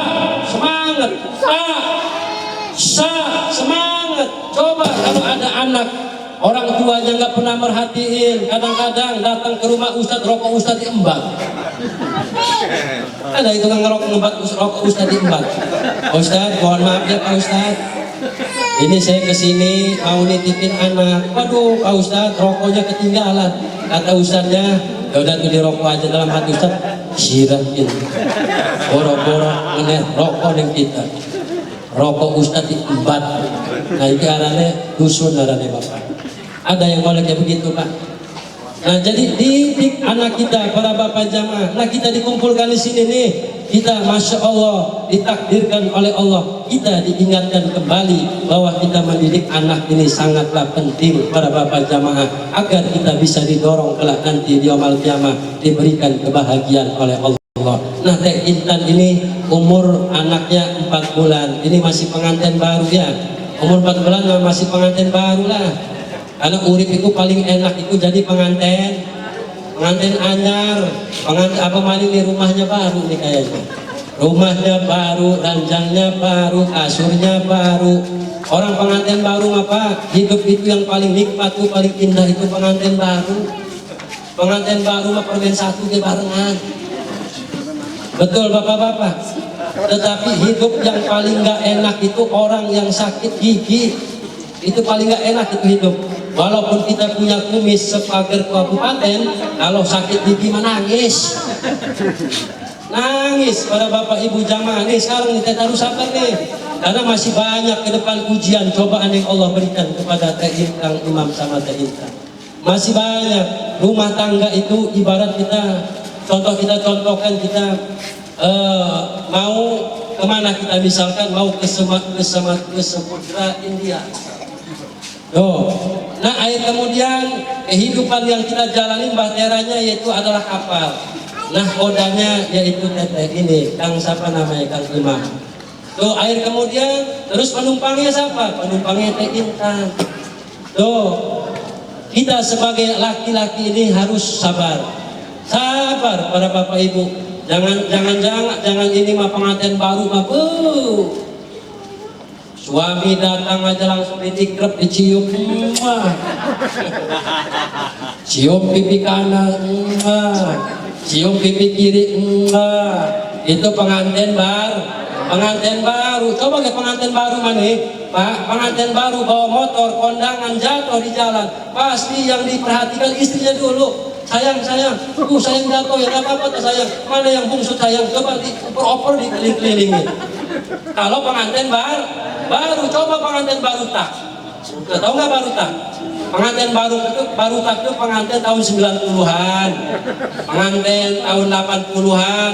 semangat. Ta, sa, semangat. Coba kalau ada anak orang tuanya nggak pernah merhatiin, kadang-kadang datang ke rumah ustadz, rokok ustadz diembat. Ada itu yang ngerokok rokok ustadz diembat. Ustadz, mohon maaf ya Pak Ustadz, ini saya kesini mau nitipin anak. Waduh Pak Ustadz, rokoknya ketinggalan. Kata ustadznya, ya udah tuh dirokok aja. Dalam hati ustadz, sirahin, boro-boro ngener rokok yang kita. Rokok ustadz diembat. Nah ini arahnya dusun arahnya Bapak. Ada yang boleh kayak begitu Pak. Nah jadi didik anak kita para bapak jamaah. Nah kita dikumpulkan di sini nih, kita masya Allah ditakdirkan oleh Allah, kita diingatkan kembali bahwa kita mendidik anak ini sangatlah penting para bapak jamaah, agar kita bisa didorong kelak nanti di yaumul qiyamah diberikan kebahagiaan oleh Allah. Nah Teh Intan ini umur anaknya 4 bulan, ini masih pengantin baru ya. Umur 4 bulan masih pengantin baru lah. Karena urip itu paling enak itu jadi pengantin anyar, pengantin apa maling nih, rumahnya baru nih kayaknya. Rumahnya baru, ranjangnya baru, kasurnya baru. Orang pengantin baru apa? Hidup itu yang paling nikmat tuh, paling indah itu pengantin baru. Pengantin baru mah permen satu ke barengan. Betul bapak-bapak. Tetapi hidup yang paling gak enak itu orang yang sakit gigi. Itu paling gak enak itu hidup. Walaupun kita punya kumis sepagar kabupaten, kalau sakit gigi mah nangis. Nangis para bapak ibu jamaah nih. Sekarang kita harus sabar nih, karena masih banyak ke depan ujian cobaan yang Allah berikan kepada Teh Intan, Imam sama Teh Intan. Masih banyak. Rumah tangga itu ibarat kita contohkan kita mau kemana kita, misalkan mau ke Samudra India. Nah air kemudian kehidupan yang kita jalani bahteranya yaitu adalah kapal. Nah kodanya yaitu teteh ini, Kang siapa namanya, Kang Imam. Tuh air kemudian terus penumpangnya siapa? Penumpangnya Teh Intan. Tuh kita sebagai laki-laki ini harus sabar. Sabar para bapak ibu. Jangan ini mah pengantin baru mah suami datang aja langsung ditikrep, dicium, cium pipi kanan, cium pipi kiri, itu pengantin baru. Coba ke pengantin baru mana, Pak? Pengantin baru bawa motor, kondangan jatuh di jalan, pasti yang diperhatikan istrinya dulu. Sayang, sayang jatuh ya, nggak apa-apa sayang. Mana yang bungsu sayang? Coba dioper dikeliling-kelilingin. Kalau pengantin baru, coba pengantin baru tak. Tahu nggak baru tak? Pengantin baru tak itu pengantin tahun 90-an, pengantin tahun 80-an,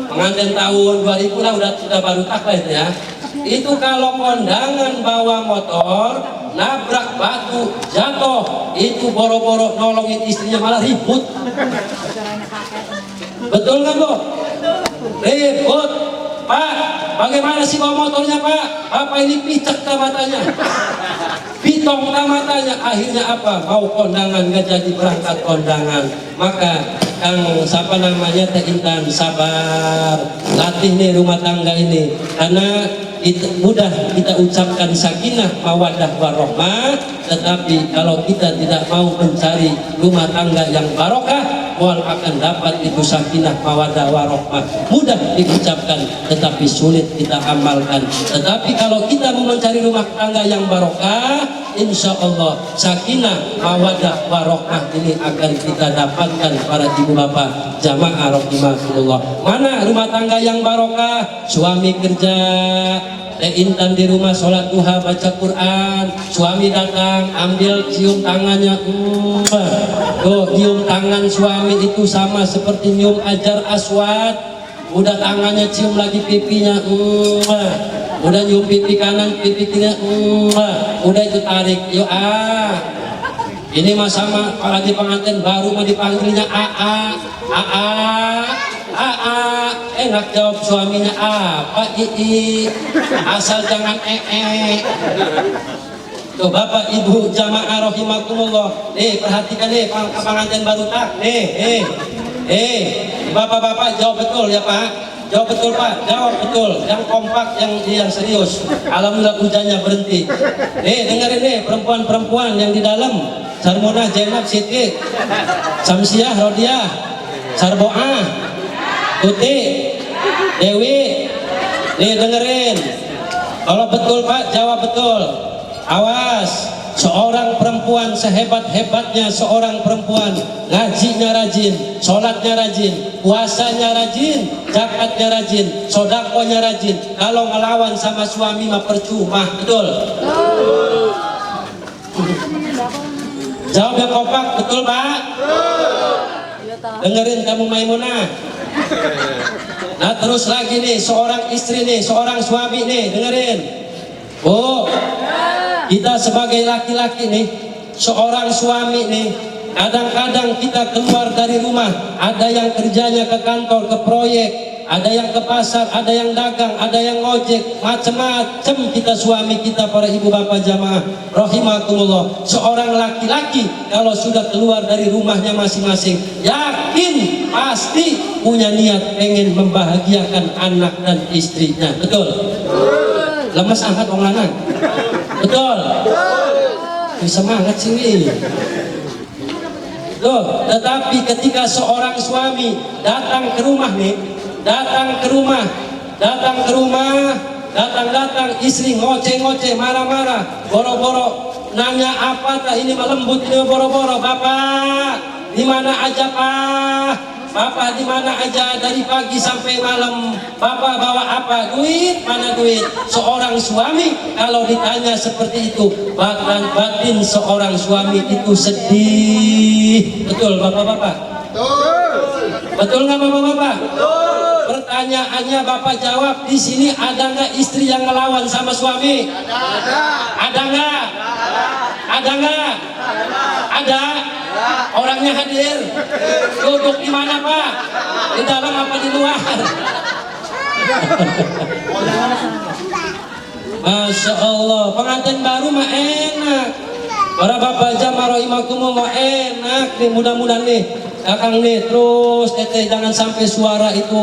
pengantin tahun 2000 lah sudah baru tak lah itu ya. Itu kalau kondangan bawa motor, nabrak batu, jatuh, itu boro-boro nolongin istrinya malah ribut. Betul nggak Bu? Ribut. Pak, bagaimana sih bawa motornya Pak? Bapak ini picek ke matanya, pitong ke matanya. Akhirnya apa? Mau kondangan nggak jadi berangkat kondangan. Maka siapa namanya Teh Intan, sabar, latih nih rumah tangga ini, karena mudah kita ucapkan sakinah mawaddah warohmah, tetapi kalau kita tidak mau mencari rumah tangga yang barokah, wal akan dapat itu sakinah mawaddah warohmah. Mudah diucapkan tetapi sulit kita amalkan. Tetapi kalau kita mau mencari rumah tangga yang barokah, insya Allah sakinah mawaddah warohmah ini akan kita dapatkan para ibu bapak jamaah rahimakumullah. Mana rumah tangga yang barokah? Suami kerja, Teh Intan di rumah sholat duha baca Quran, suami datang ambil cium tangannya, cium tangan suami itu sama seperti nyium ajar aswad. Udah tangannya cium lagi pipinya, udah nyium pipi kanan, pipi kiri, udah itu tarik, yuk ini mah sama, apalagi pengantin baru mah dipanggilnya enak jawab suaminya apa asal jangan tuh Bapak Ibu jamaah rahimakumullah, perhatikan pengantin baru tak, bapak-bapak jawab betul ya Pak, jawab betul Pak, jawab betul, yang kompak, yang serius. Alhamdulillah hujannya berhenti. Dengerin perempuan-perempuan yang di dalam, Sarmona, Jenab, Siti, Samsiah, Rodiah, Sarboah, Tuti, Dewi, dengerin. Kalau betul Pak, jawab betul. Awas, seorang perempuan sehebat-hebatnya seorang perempuan, ngajinya rajin, sholatnya rajin, puasanya rajin, zakatnya rajin, sodakonya rajin. Kalau ngelawan sama suami mah percuma, betul? Jawab yang kompak, betul Pak? Dengerin kamu Maimunah. Nah terus lagi nih, seorang istri nih, seorang suami nih, dengerin. Bu, kita sebagai laki-laki nih, seorang suami nih, kadang-kadang kita keluar dari rumah, ada yang kerjanya ke kantor, ke proyek, ada yang ke pasar, ada yang dagang, ada yang ngojek, macam-macam kita suami kita, para ibu bapak jamaah rahimakumullah. Seorang laki-laki kalau sudah keluar dari rumahnya masing-masing, yakin pasti punya niat pengen membahagiakan anak dan istrinya, betul? Lemes angkat orang lanang, betul? Semangat sini. Loh, tetapi ketika seorang suami datang ke rumah nih, datang istri ngoceh-ngoceh, marah-marah, boro-boro nanya apa tak ini lembut, ini boro-boro, Bapak di mana aja Pak? Bapak di mana aja dari pagi sampai malam? Bapak bawa apa? Duit? Mana duit? Seorang suami kalau ditanya seperti itu, batin seorang suami itu sedih. Betul Bapak-bapak? Betul nggak Bapak-bapak? Pertanyaannya Bapak jawab, di sini ada nggak istri yang ngelawan sama suami? Ada nggak? Ada nggak? Ada. Orangnya hadir. Duduk di mana Pak? Di dalam apa di luar? Masya Allah, pengantin baru mah enak. Para bapak jamaah rahimakumullah enak nih, mudah-mudahan nih Kakang nih, terus teteh jangan sampai suara itu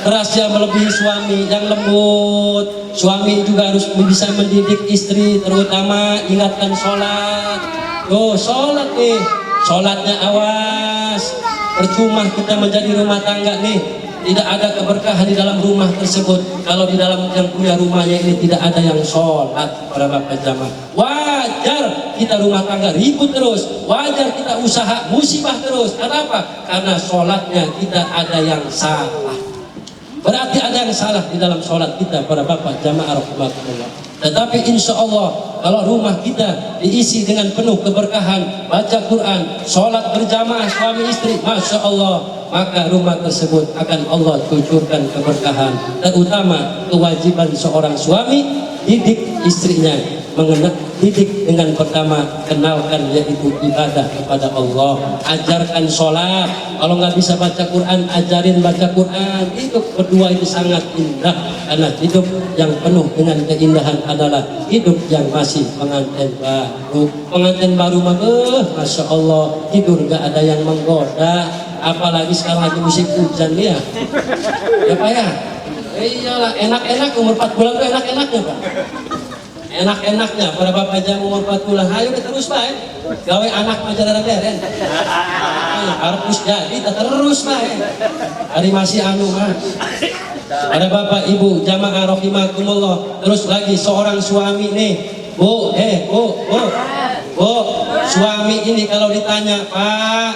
kerasnya melebihi suami, yang lembut. Suami juga harus bisa mendidik istri, terutama ingatkan sholat. Sholat nih, sholatnya awas. Percuma kita menjadi rumah tangga nih, tidak ada keberkahan di dalam rumah tersebut kalau di dalam yang punya rumahnya ini tidak ada yang sholat. Para bapak jamaah, wajar kita rumah tangga ribut terus, wajar kita usaha musibah terus. Kenapa? Karena sholatnya kita ada yang salah. Berarti ada yang salah di dalam sholat kita, para bapak jamaah rahimakumullah. Tetapi insya Allah kalau rumah kita diisi dengan penuh keberkahan, baca Quran, sholat berjamaah suami istri, masya Allah, maka rumah tersebut akan Allah cucurkan keberkahan. Terutama kewajiban seorang suami didik istrinya, didik dengan pertama kenalkan yaitu ibadah kepada Allah, ajarkan sholat. Kalau nggak bisa baca Quran, ajarin baca Quran. Hidup berdua itu sangat indah, karena hidup yang penuh dengan keindahan adalah hidup yang masih pengantin baru. Pengantin baru mah masya Allah, tidur nggak ada yang menggoda, apalagi sekarang lagi musim hujan ya Pak ya. Iyalah, enak-enak umur 4 bulan tuh enak-enaknya Pak. Enak-enaknya para bapak jam umur 4 bulan. Ayo terus Pak, gawe anak majalah deren. Harus jadi terus Pak. Hari masih anu mah. Para bapak ibu jamaah rahimakumullah. Terus lagi seorang suami nih, Bu, suami ini kalau ditanya, Pak,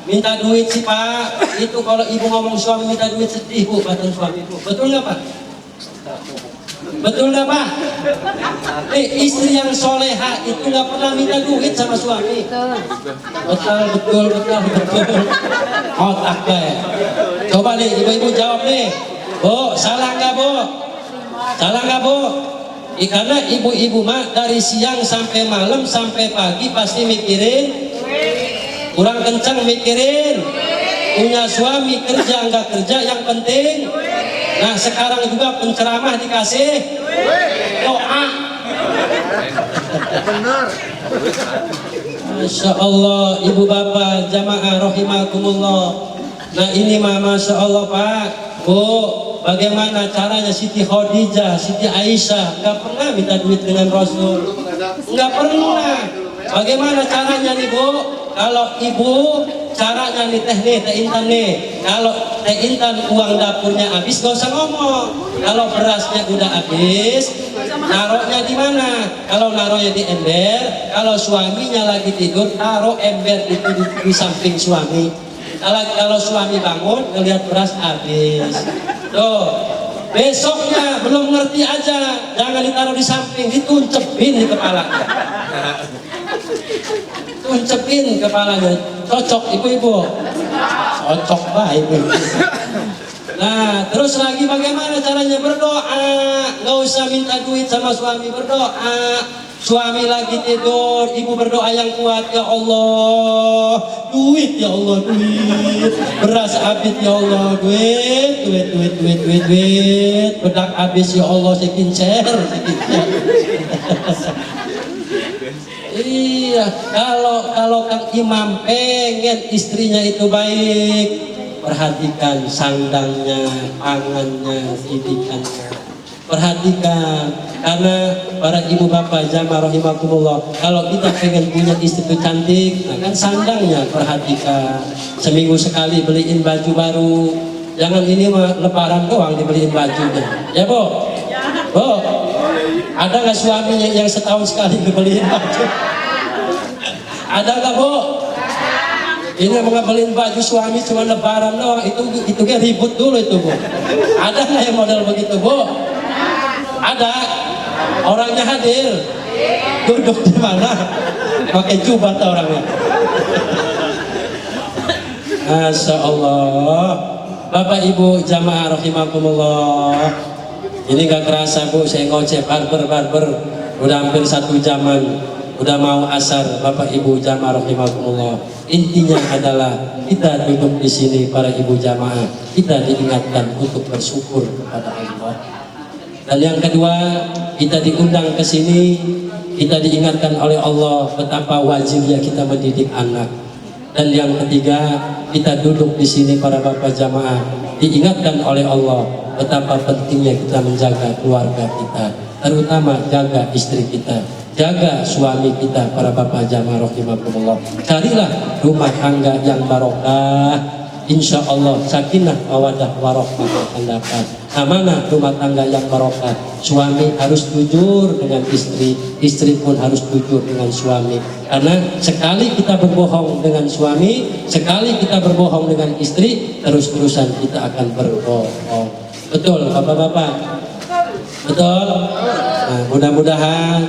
minta duit sih Pak, itu kalau ibu ngomong suami minta duit sedih Bu, kata suami ibu. Betul nggak Pak? Betul nggak Pak? Istri yang soleha itu nggak pernah minta duit sama suami. Betul. Otak ya. Coba nih ibu-ibu jawab nih. Bu, salah nggak Bu? Salah nggak Bu? Karena ibu-ibu mah dari siang sampai malam sampai pagi pasti mikirin, kurang kencang mikirin, punya suami kerja nggak kerja yang penting. Nah sekarang juga penceramah dikasih doa. Benar. Masya Allah, ibu bapak jamaah rahimakumullah. Nah ini mah masya Allah Pak, Bu, bagaimana caranya Siti Khadijah, Siti Aisyah nggak pernah minta duit dengan Rasul, nggak pernah. Bagaimana caranya nih Bu? Kalau ibu caranya nih Teh Intan nih, kalau Teh Intan uang dapurnya habis gak usah ngomong. Kalau berasnya udah habis, naruhnya di mana? Kalau naruhnya di ember, kalau suaminya lagi tidur, taruh ember itu di samping suami. Kalau suami bangun ngelihat beras habis, tuh besoknya belum ngerti aja, jangan ditaruh di samping, dituncepin di kepalanya. Tuncepin kepalanya, cocok ibu-ibu, cocok baik. Nah terus lagi bagaimana caranya? Berdoa, nggak usah minta duit sama suami, berdoa. Suami lagi tidur, ibu berdoa yang kuat, ya Allah, duit ya Allah, duit, beras habis ya Allah, duit, bedak habis ya Allah, sekincer. Iya, kalau Kang Imam pengen istrinya itu baik, perhatikan sandangnya, pangannya, didikannya, perhatikan. Karena para ibu bapak jamaah rahimakumullah, kalau kita pengen punya istri itu cantik, nah kan sandangnya perhatikan. Seminggu sekali beliin baju baru, jangan ini mah lebaran doang dibeliin bajunya, ya Bu? Bu, ada nggak suaminya yang setahun sekali dibeliin baju? Ada nggak Bu? Ini mau beliin baju suami cuma lebaran doang, itu kan ribut dulu itu Bu. Ada nggak yang model begitu Bu? Ada. Orangnya hadir, duduk di mana? Pakai jubah tuh orangnya. Masya Allah, Bapak Ibu jamaah rahimakumullah. Ini gak kerasa Bu, saya ngoceh barber, udah hampir 1 jaman, udah mau asar. Bapak Ibu jamaah rahimakumullah. Intinya adalah kita duduk di sini para ibu jamaah, kita diingatkan untuk bersyukur kepada Allah. Dan yang kedua, kita diundang ke sini, kita diingatkan oleh Allah betapa wajibnya kita mendidik anak. Dan yang ketiga, kita duduk di sini para bapak jamaah diingatkan oleh Allah betapa pentingnya kita menjaga keluarga kita, terutama jaga istri kita, jaga suami kita para bapak jamaah rahimakumullah. Carilah rumah tangga yang barokah, insya Allah sakinah mawaddah warahmah akan dapat. Amanah rumah tangga yang barokah, suami harus jujur dengan istri, istri pun harus jujur dengan suami. Karena sekali kita berbohong dengan suami, sekali kita berbohong dengan istri, terus-terusan kita akan berbohong. Betul bapak-bapak? Betul? Nah, mudah-mudahan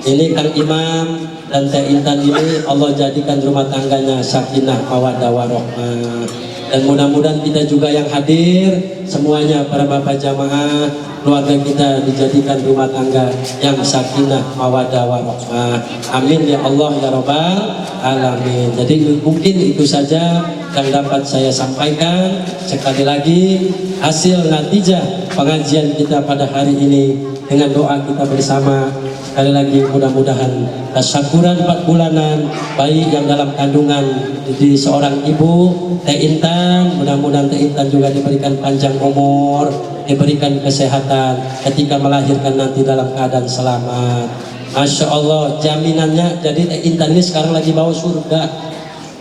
ini Kang Imam dan Teh Intan ini Allah jadikan rumah tangganya sakinah mawaddah warahmah. Dan mudah-mudahan kita juga yang hadir semuanya para bapak jamaah, keluarga kita dijadikan rumah tangga yang sakinah mawaddah warahmah. Amin ya Allah ya rabbal alamin. Jadi mungkin itu saja yang dapat saya sampaikan. Sekali lagi hasil natijah pengajian kita pada hari ini dengan doa kita bersama. Sekali lagi mudah-mudahan tasyakuran 4 bulanan bayi yang dalam kandungan di seorang ibu Teh Intan, mudah-mudahan Teh Intan juga diberikan panjang umur, diberikan kesehatan ketika melahirkan nanti dalam keadaan selamat. Masya Allah jaminannya. Jadi Teh Intan ini sekarang lagi bawa surga.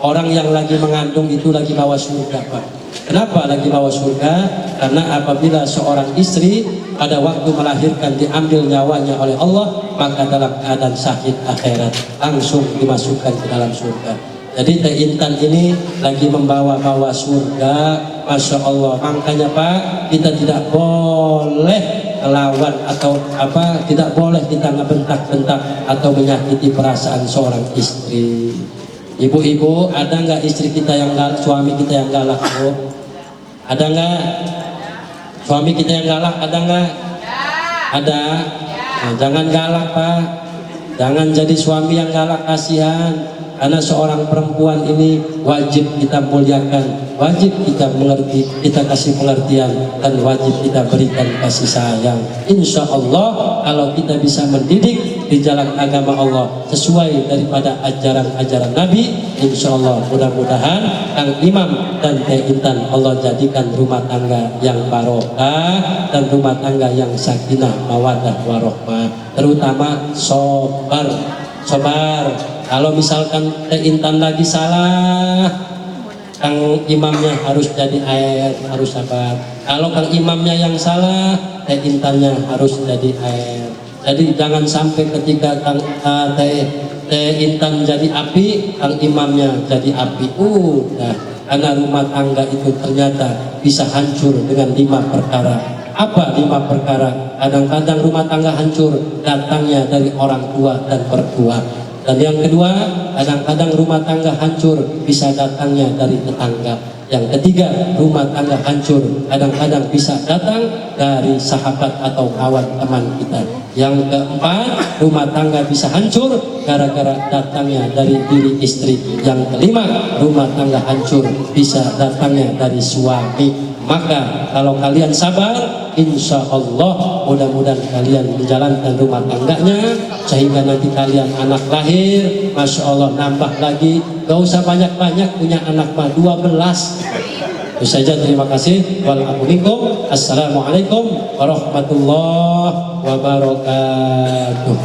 Orang yang lagi mengandung itu lagi bawa surga Pak. Kenapa lagi bawa surga? Karena apabila seorang istri pada waktu melahirkan diambil nyawanya oleh Allah, maka dalam keadaan sakit akhirat langsung dimasukkan ke dalam surga. Jadi Teh Intan ini lagi membawa-bawa surga, Masya Allah. Makanya Pak, kita tidak boleh melawan atau tidak boleh kita ngebentak-bentak atau menyakiti perasaan seorang istri. Ibu-ibu, ada nggak istri kita yang galak, suami kita yang galak, Bu? Ada nggak? Suami kita yang galak ada nggak? Ada. Nah, jangan galak Pak. Jangan jadi suami yang galak, kasihan. Karena seorang perempuan ini wajib kita muliakan, wajib kita mengerti, kita kasih pengertian, dan wajib kita berikan kasih sayang. Insya Allah kalau kita bisa mendidik di jalan agama Allah sesuai daripada ajaran-ajaran Nabi, insya Allah mudah-mudahan Kang Imam dan Teh Intan Allah jadikan rumah tangga yang barokah dan rumah tangga yang sakinah mawaddah warahmah, terutama sobar. Kalau misalkan Teh Intan lagi salah, Kang Imamnya harus jadi air, harus sabar. Kalau Kang Imamnya yang salah, Teh Intannya harus jadi air. Jadi jangan sampai ketika Teh Intan jadi api, Kang Imamnya jadi api. Karena rumah tangga itu ternyata bisa hancur dengan 5 perkara. Apa 5 perkara? Kadang-kadang rumah tangga hancur datangnya dari orang tua dan mertua. Dan yang kedua, kadang-kadang rumah tangga hancur bisa datangnya dari tetangga. Yang ketiga, rumah tangga hancur kadang-kadang bisa datang dari sahabat atau kawan teman kita. Yang keempat, rumah tangga bisa hancur gara-gara datangnya dari diri istri. Yang kelima, rumah tangga hancur bisa datangnya dari suami. Maka kalau kalian sabar, insya Allah mudah-mudahan kalian menjalankan rumah tangganya sehingga nanti kalian anak lahir, Masya Allah nambah lagi. Gak usah banyak-banyak, punya anak mah 12. Itu saja, terima kasih. Assalamualaikum warahmatullahi wabarakatuh.